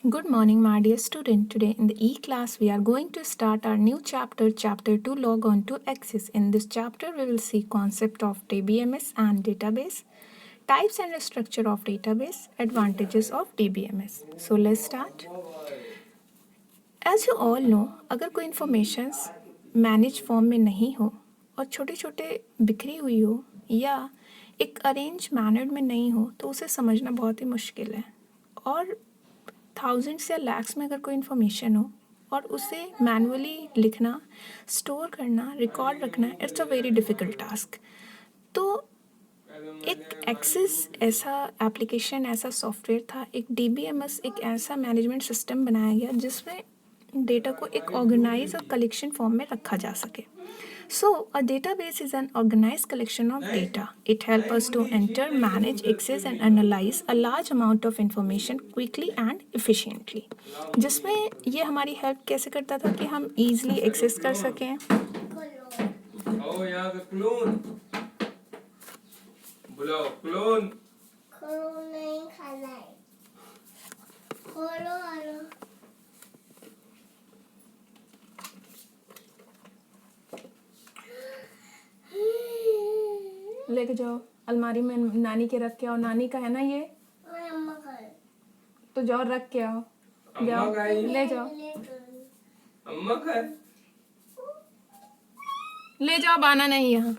Good morning, my dear student. Today in the E-class, we are going to start our new chapter, Chapter 2, Log on to Access. In this chapter, we will see concept of DBMS and database, types and structure of database, advantages of DBMS. So let's start. As you all know, अगर कोई informations manage form में नहीं हो और छोटे छोटे बिखरी हुई हो या एक अरेंज मैनर्ड में नहीं हो तो उसे समझना बहुत ही मुश्किल है। और थाउजेंड्स या लैक्स में अगर कोई इन्फॉर्मेशन हो और उसे मैनुअली लिखना, स्टोर करना, रिकॉर्ड रखना, it's a very difficult task. तो एक एक्सेस ऐसा एप्लीकेशन, ऐसा सॉफ्टवेयर था, एक DBMS एक ऐसा मैनेजमेंट सिस्टम बनाया गया जिसमें डेटा को एक ऑर्गेनाइज और कलेक्शन फॉर्म में रखा जा सके। So, a database is an organized collection of data. It helps us to enter, manage, access and analyze a large amount of information quickly and efficiently. जिसमें ये हमारी हेल्प कैसे करता था कि हम easily access कर सकें। आओ यहाँ का क्लोन बुलाओ क्लोन क्लोन नहीं खाना है। खोलो आलो। लेके जाओ, अलमारी में नानी के रख के आओ। नानी का है ना ये, मैं अम्मा का है। तो जाओ रख के आओ। जाओ अम्मा का है। ले जाओ, अम्मा का है। ले जाओ, बाना नहीं यहाँ।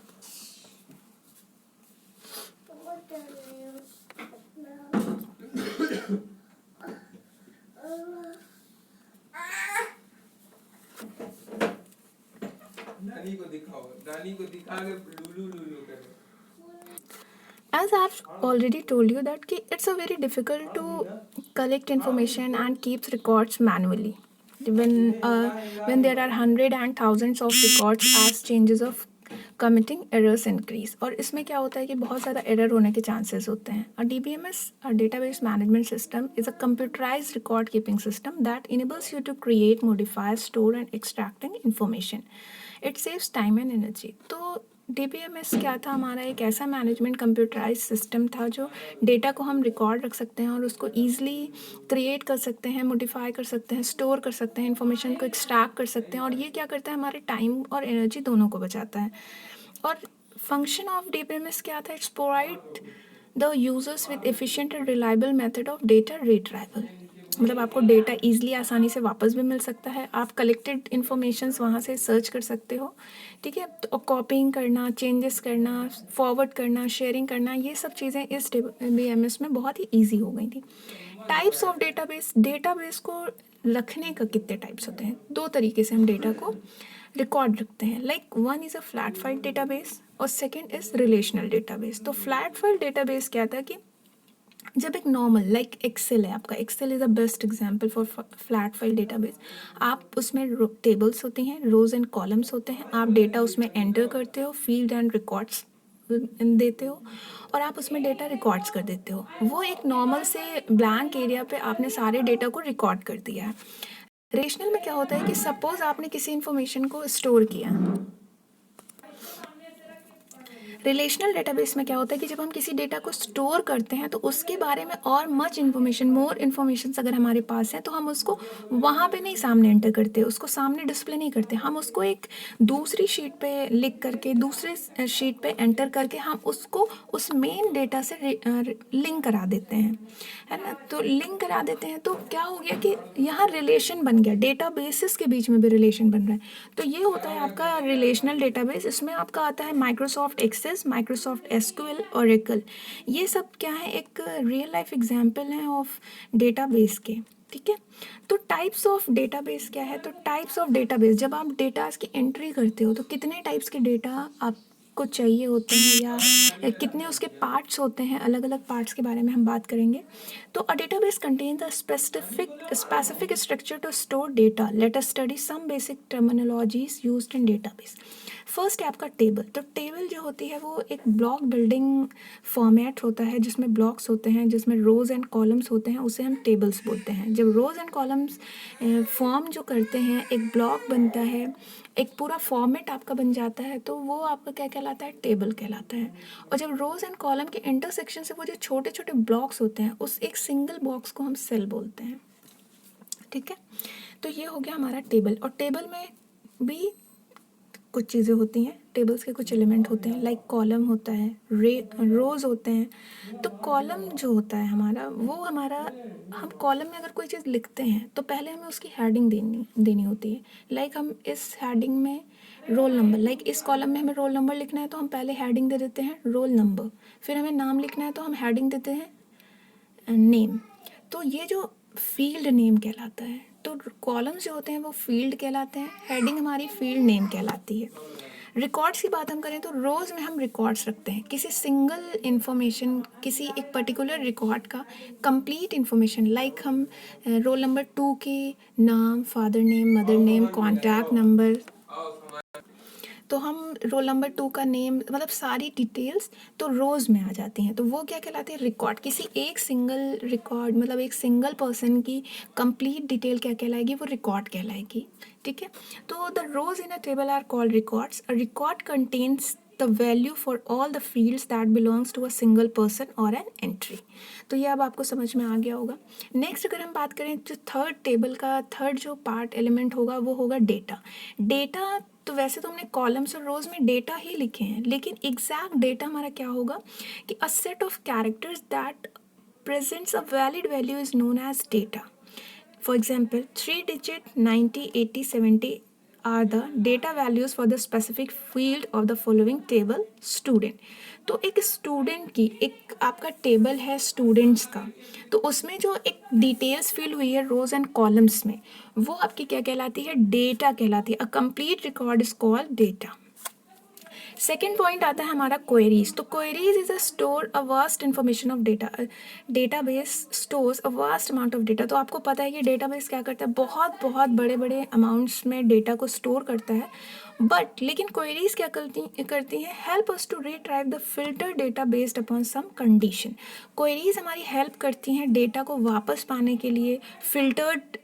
नानी को दिखाओ, नानी को दिखा के लूलू लूलू करे। As I've already told you that it's a very difficult to collect information and keeps records manually. When there are hundred and thousands of records as changes of committing errors increase, और इसमें क्या होता है कि बहुत ज़्यादा error होने के chances होते हैं। A DBMS, a database management system, is a computerized record keeping system that enables you to create, modify, store and extracting information. It saves time and energy. तो DBMS क्या था? हमारा एक ऐसा मैनेजमेंट कंप्यूटराइज सिस्टम था जो data को हम रिकॉर्ड रख सकते हैं और उसको ईजिली क्रिएट कर सकते हैं, मॉडिफाई कर सकते हैं, स्टोर कर सकते हैं, इन्फॉर्मेशन को एक्सट्रैक्ट कर सकते हैं। और ये क्या करता है? हमारे टाइम और एनर्जी दोनों को बचाता है। और फंक्शन ऑफ DBMS क्या था? It's provide the users with efficient and reliable method of data retrieval. मतलब आपको डेटा ईजिली आसानी से वापस भी मिल सकता है। आप कलेक्टेड इन्फॉर्मेशंस वहाँ से सर्च कर सकते हो, ठीक है। तो कॉपिंग करना, चेंजेस करना, फॉरवर्ड करना, शेयरिंग करना, ये सब चीज़ें इस DBMS में बहुत ही ईजी हो गई थी। टाइप्स ऑफ डेटाबेस, डेटाबेस को रखने का कितने टाइप्स होते हैं? दो तरीके से हम डेटा को रिकॉर्ड रखते हैं। Like one is a flat file database और सेकेंड इज़ रिलेशनल डेटाबेस। तो फ्लैट फाइल डेटाबेस क्या था कि जब एक नॉर्मल लाइक एक्सेल है, आपका Excel is a best example for flat file database. आप उसमें टेबल्स होती हैं, रोज एंड कॉलम्स होते हैं, आप डेटा उसमें एंटर करते हो, फील्ड एंड रिकॉर्ड्स देते हो और आप उसमें डेटा रिकॉर्ड्स कर देते हो। वो एक नॉर्मल से ब्लैंक एरिया पे आपने सारे डेटा को रिकॉर्ड कर दिया है। रिलेशनल में क्या होता है कि सपोज आपने किसी इन्फॉर्मेशन को स्टोर किया। रिलेशनल डेटाबेस में क्या होता है कि जब हम किसी डेटा को स्टोर करते हैं तो उसके बारे में और मच इन्फॉर्मेशन, मोर इन्फॉर्मेशन अगर हमारे पास है तो हम उसको वहाँ पे नहीं सामने एंटर करते, उसको सामने डिस्प्ले नहीं करते, हम उसको एक दूसरी शीट पे लिख करके, दूसरे शीट पे एंटर करके हम उसको उस मेन डेटा से लिंक करा देते हैं, है ना। तो लिंक करा देते हैं तो क्या हो गया कि यहाँ रिलेशन बन गया, डेटा बेसिस के बीच में भी रिलेशन बन रहा है। तो ये होता है आपका रिलेशनल डेटाबेस। इसमें आपका आता है Microsoft Access, Microsoft SQL, Oracle. ये सब क्या है? एक रियल लाइफ एग्जांपल है ऑफ डेटाबेस के, ठीक है। तो टाइप्स ऑफ डेटाबेस क्या है? तो टाइप्स ऑफ डेटाबेस, जब आप डेटा की एंट्री करते हो तो कितने टाइप्स के डेटा आपको चाहिए होते हैं या कितने उसके पार्ट्स होते हैं, अलग अलग पार्ट्स के बारे में हम बात करेंगे। तो a database contains a specific structure to store data. Let us study some basic terminologies used in database. First है आपका टेबल। तो टेबल जो होती है वो एक ब्लॉक बिल्डिंग फॉर्मेट होता है जिसमें ब्लॉक्स होते हैं, जिसमें रोज एंड कॉलम्स होते हैं, उसे हम टेबल्स बोलते हैं। जब रोज एंड कॉलम्स फॉर्म जो करते हैं, एक ब्लॉक बनता है, एक पूरा फॉर्मेट आपका बन जाता है, तो वो आपका क्या कहलाता है? टेबल कहलाता है। और जब रोज एंड कॉलम के इंटरसेक्शन से वो जो छोटे छोटे ब्लॉक्स होते हैं, उस एक सिंगल बॉक्स को हम सेल बोलते हैं। ठीक है, तो ये हो गया हमारा टेबल। और टेबल में भी कुछ चीज़ें होती हैं, टेबल्स के कुछ एलिमेंट होते हैं, लाइक कॉलम होता है, रोज होते हैं। तो कॉलम जो होता है हमारा, वो हमारा, हम कॉलम में अगर कोई चीज़ लिखते हैं तो पहले हमें उसकी हेडिंग देनी होती है। लाइक हम इस हेडिंग में रोल नंबर, लाइक इस कॉलम में हमें रोल नंबर लिखना है तो हम पहले हेडिंग दे देते हैं रोल नंबर। फिर हमें नाम लिखना है तो हम हेडिंग देते हैं नेम। तो ये जो फील्ड नेम कहलाता है, तो कॉलम्स जो होते हैं वो फील्ड कहलाते हैं, हेडिंग हमारी फील्ड नेम कहलाती है। रिकॉर्ड्स की बात हम करें तो रोज़ में हम रिकॉर्ड्स रखते हैं, किसी सिंगल इन्फॉर्मेशन, किसी एक पर्टिकुलर रिकॉर्ड का कंप्लीट इन्फॉर्मेशन। लाइक हम रोल नंबर 2 के नाम, father name, mother name, contact number, तो हम रोल नंबर 2 का नेम, मतलब सारी डिटेल्स तो रोज़ में आ जाती हैं। तो वो क्या कहलाते हैं, रिकॉर्ड। किसी एक सिंगल रिकॉर्ड, मतलब एक सिंगल पर्सन की कंप्लीट डिटेल क्या कहलाएगी, वो रिकॉर्ड कहलाएगी। ठीक है, तो the rows in a table are called records. A record contains the value for all the fields that belongs to a single person और एन एंट्री। तो ये अब आपको समझ में आ गया होगा। नेक्स्ट अगर हम बात करें, जो थर्ड टेबल का थर्ड जो पार्ट एलिमेंट होगा वो होगा डेटा। डेटा तो वैसे तो हमने कॉलम्स और रोज में डेटा ही लिखे हैं, लेकिन एग्जैक्ट डेटा हमारा क्या होगा कि a set of characters that presents a valid value is known as data. For example, 3-digit 90, 80, 70 are the data values for the specific field of the following table student. तो एक student की, एक आपका table है students का, तो उसमें जो एक डिटेल्स फिल हुई है रोज एंड कॉलम्स में, वो आपकी क्या कहलाती है, डेटा कहलाती है। A complete record is called data. Second point आता है हमारा क्वेरीज। तो queries is a store a vast information of data. Database stores a vast amount of data. तो आपको पता है कि डेटाबेस क्या करता है, बहुत बहुत बड़े बड़े अमाउंट्स में डेटा को स्टोर करता है। बट लेकिन क्वेरीज क्या करती हैं, help us to retrieve the filter data based upon some condition. Queries हमारी हेल्प करती हैं डेटा को वापस पाने के लिए, फिल्टर्ड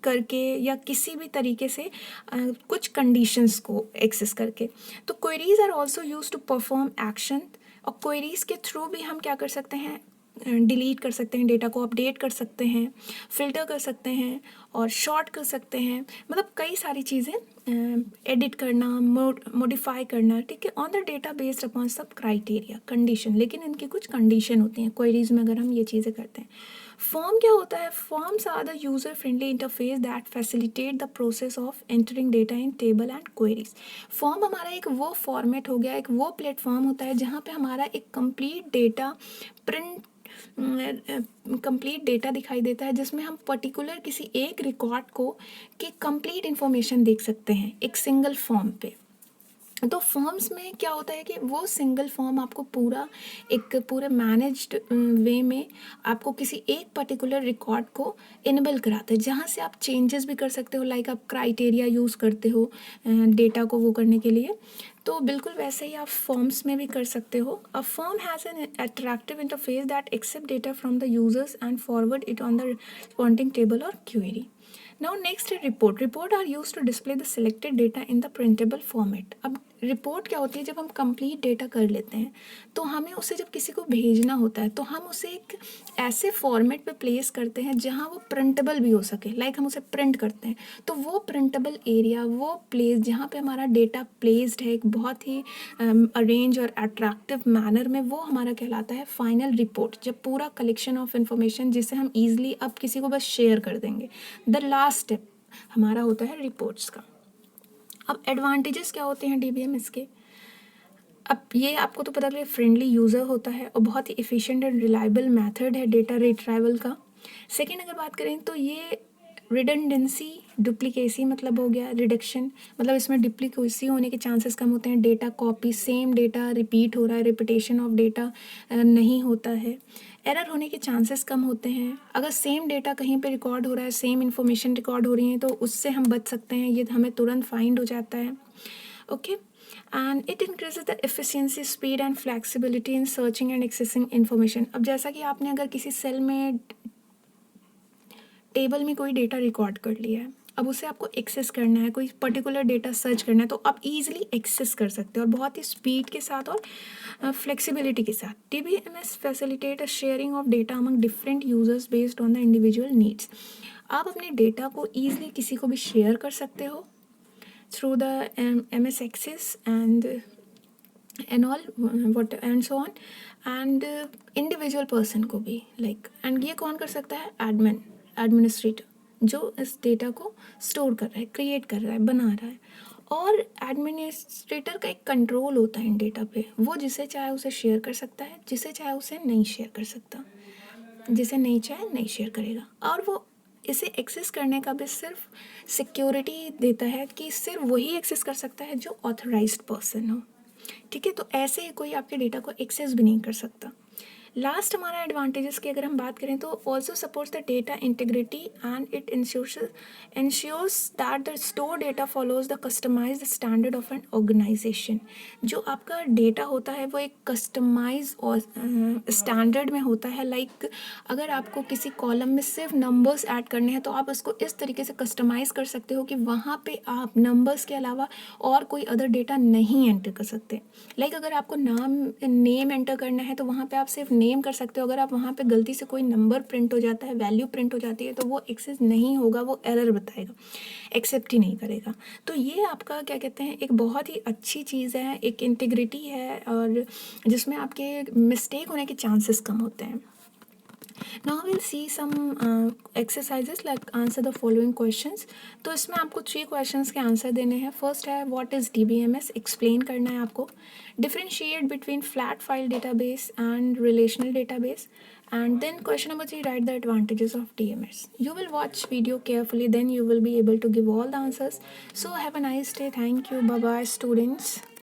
करके या किसी भी तरीके से कुछ कंडीशंस को एक्सेस करके। तो queries are also use to perform action. और क्वेरीज के थ्रू भी हम क्या कर सकते हैं, डिलीट कर सकते हैं डेटा को, अपडेट कर सकते हैं, फिल्टर कर सकते हैं और शॉर्ट कर सकते हैं। मतलब कई सारी चीज़ें, एडिट करना, मॉडिफाई करना, ठीक है, on the data based upon सब क्राइटेरिया, कंडीशन। लेकिन इनकी कुछ कंडीशन होती हैं क्वेरीज में अगर हम ये चीज़ें करते हैं। फॉर्म क्या होता है, forms are the user friendly interface that facilitate the process of entering data in table and queries. Form हमारा एक वो फॉर्मेट हो गया, एक वो प्लेटफॉर्म होता है जहाँ पे हमारा एक complete data print, complete data दिखाई देता है, जिसमें हम पर्टिकुलर किसी एक रिकॉर्ड को की कंप्लीट इन्फॉर्मेशन देख सकते हैं एक सिंगल फॉर्म पे। तो फॉर्म्स में क्या होता है कि वो सिंगल फॉर्म आपको पूरे मैनेज्ड वे में आपको किसी एक पर्टिकुलर रिकॉर्ड को इनेबल कराता है, जहाँ से आप चेंजेस भी कर सकते हो। लाइक आप क्राइटेरिया यूज़ करते हो डेटा को वो करने के लिए, तो बिल्कुल वैसे ही आप फॉर्म्स में भी कर सकते हो। A form has an attractive interface that accept data from the users and forward it on the responding table और क्वेरी। Now next है report. Report are used to display the selected data in the printable format. अब report क्या होती है, जब हम complete data कर लेते हैं तो हमें उसे जब किसी को भेजना होता है तो हम उसे एक ऐसे फॉर्मेट पे प्लेस करते हैं जहाँ वो प्रिंटेबल भी हो सके। लाइक हम उसे प्रिंट करते हैं, तो वो प्रिंटेबल एरिया, वो प्लेस जहाँ पे हमारा डेटा प्लेस्ड है एक बहुत ही अरेंज और अट्रैक्टिव मैनर में, वो हमारा कहलाता है फाइनल रिपोर्ट। जब पूरा कलेक्शन ऑफ इंफॉर्मेशन जिसे हम ईजिली अब किसी को बस शेयर कर देंगे, द लास्ट स्टेप हमारा होता है रिपोर्ट्स का। अब एडवांटेजेस क्या होते हैं डीबीएमएस के, अब ये आपको तो पता चले फ्रेंडली यूज़र होता है और बहुत ही एफिशिएंट एंड रिलायबल मेथड है डेटा रिट्राइवल का। सेकेंड अगर बात करें तो ये रिडंडेंसी, डुप्लीकेसी मतलब हो गया रिडक्शन, मतलब इसमें डुप्लीकेसी होने के चांसेस कम होते हैं। Data copy, same data repeat हो रहा है, रिपीटेशन ऑफ डेटा नहीं होता है। एरर होने के चांसेस कम होते हैं। अगर सेम डेटा कहीं पे रिकॉर्ड हो रहा है, सेम इन्फॉर्मेशन रिकॉर्ड हो रही है, तो उससे हम बच सकते हैं, ये हमें तुरंत फाइंड हो जाता है। Okay, and it increases the efficiency, speed and flexibility in searching and accessing information. अब जैसा कि आपने अगर किसी सेल में, टेबल में कोई डेटा रिकॉर्ड कर लिया है, अब उसे आपको एक्सेस करना है, कोई पर्टिकुलर डेटा सर्च करना है, तो आप इजीली एक्सेस कर सकते हो और बहुत ही स्पीड के साथ और फ्लेक्सिबिलिटी के साथ। DBMS facilitate a sharing of data among different users based on the individual needs. आप अपने डेटा को ईजिली किसी को भी शेयर कर सकते हो through the MS Access and all what and so on, and individual person को भी लाइक एंड ये कौन कर सकता है? एडमिनिस्ट्रेटर जो इस डेटा को स्टोर कर रहा है, क्रिएट कर रहा है, बना रहा है। और एडमिनिस्ट्रेटर का एक कंट्रोल होता है इन डेटा पे, वो जिसे चाहे उसे शेयर कर सकता है, जिसे चाहे उसे नहीं शेयर कर सकता, जिसे नहीं चाहे नहीं शेयर करेगा। और वो इसे एक्सेस करने का भी सिर्फ सिक्योरिटी देता है कि सिर्फ वही एक्सेस कर सकता है जो ऑथराइज्ड पर्सन हो। ठीक है, तो ऐसे ही कोई आपके डेटा को एक्सेस भी नहीं कर सकता। लास्ट हमारा एडवांटेजेस की अगर हम बात करें तो also supports the data integrity and it ensures that the store data follows the customized standard of an organization. जो आपका डेटा होता है वो एक कस्टमाइज और स्टैंडर्ड में होता है। लाइक अगर आपको किसी कॉलम में सिर्फ नंबर्स ऐड करने हैं तो आप उसको इस तरीके से कस्टमाइज़ कर सकते हो कि वहाँ पे आप नंबर्स के अलावा और कोई अदर डेटा नहीं एंटर कर सकते। लाइक अगर आपको नेम एंटर करना है तो वहाँ पे आप सिर्फ नेम कर सकते हो। अगर आप वहाँ पे गलती से कोई नंबर प्रिंट हो जाता है, वैल्यू प्रिंट हो जाती है, तो वो एक्सेस नहीं होगा, वो एरर बताएगा, एक्सेप्ट ही नहीं करेगा। तो ये आपका क्या कहते हैं, एक बहुत ही अच्छी चीज़ है, एक इंटीग्रिटी है, और जिसमें आपके मिस्टेक होने के चांसेस कम होते हैं। Now we'll see some exercises like answer the following questions. तो इसमें आपको 3 questions के आंसर देने हैं। फर्स्ट है व्हाट इज़ DBMS, एक्सप्लेन करना है आपको। Differentiate between flat file database and relational database, and then question number 3, write the advantages of DMS. You will watch video carefully, then you will be able to give all the answers. So have a nice day. Thank you. Bye bye students.